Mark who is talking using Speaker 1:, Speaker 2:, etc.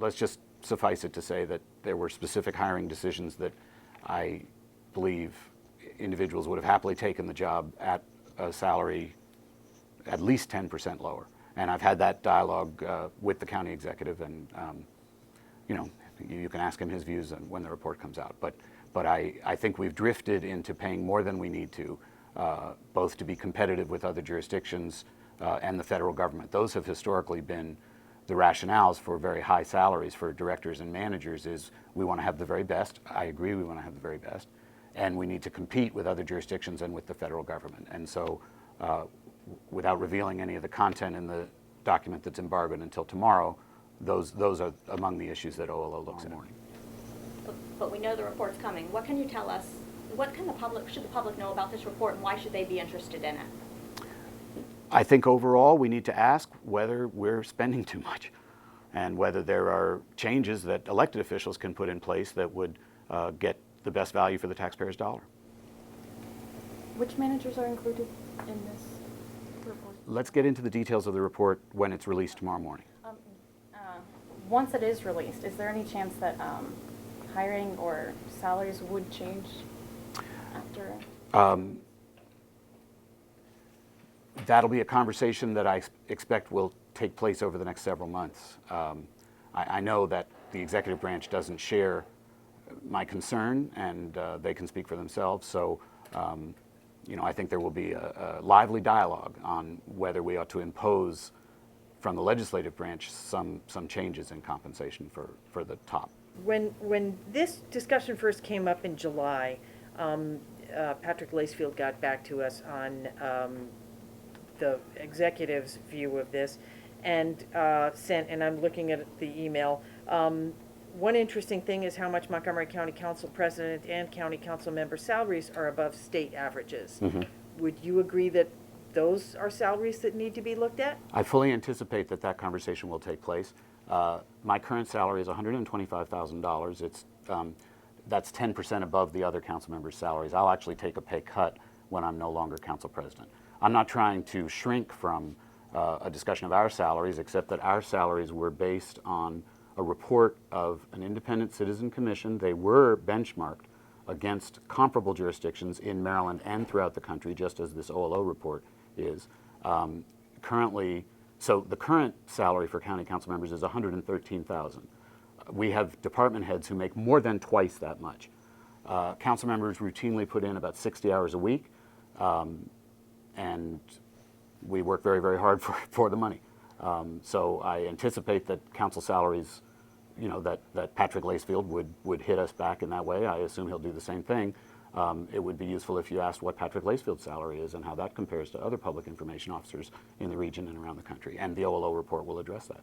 Speaker 1: let's just suffice it to say that there were specific hiring decisions that I believe individuals would have happily taken the job at a salary at least 10% lower. And I've had that dialogue with the county executive, and you know, you can ask him his views when the report comes out. But I think we've drifted into paying more than we need to, both to be competitive with other jurisdictions and the federal government. Those have historically been the rationales for very high salaries for directors and managers. Is we want to have the very best. I agree, we want to have the very best, and we need to compete with other jurisdictions and with the federal government. And so, without revealing any of the content in the document that's embargoed until tomorrow, those are among the issues that OLO looks at.
Speaker 2: But we know the report's coming. What can you tell us? What can should the public know about this report, and why should they be interested in it?
Speaker 1: I think overall we need to ask whether we're spending too much, and whether there are changes that elected officials can put in place that would get the best value for the taxpayer's dollar.
Speaker 3: Which managers are included in this report?
Speaker 1: Let's get into the details of the report when it's released tomorrow morning.
Speaker 3: Once it is released, is there any chance that hiring or salaries would change after?
Speaker 1: That'll be a conversation that I expect will take place over the next several months. I know that the executive branch doesn't share my concern, and they can speak for themselves. So, you know, I think there will be a lively dialogue on whether we ought to impose from the legislative branch some changes in compensation for the top.
Speaker 4: When this discussion first came up in July, Patrick Lacefield got back to us on the executive's view of this, and sent, and I'm looking at the email, one interesting thing is how much Montgomery County Council President and County Council member salaries are above state averages.
Speaker 1: Mm-hmm.
Speaker 4: Would you agree that those are salaries that need to be looked at?
Speaker 1: I fully anticipate that conversation will take place. My current salary is $125,000. It's that's 10% above the other council members' salaries. I'll actually take a pay cut when I'm no longer council president. I'm not trying to shrink from a discussion of our salaries, except that our salaries were based on a report of an independent citizen commission. They were benchmarked against comparable jurisdictions in Maryland and throughout the country, just as this OLO report is. Currently, so the current salary for county council members is $113,000. We have department heads who make more than twice that much. Council members routinely put in about 60 hours a week, and we work very, very hard for the money. So I anticipate that council salaries, you know, that Patrick Lacefield would hit us back in that way. I assume he'll do the same thing. It would be useful if you asked what Patrick Lacefield's salary is and how that compares to other public information officers in the region and around the country. And the OLO report will address that.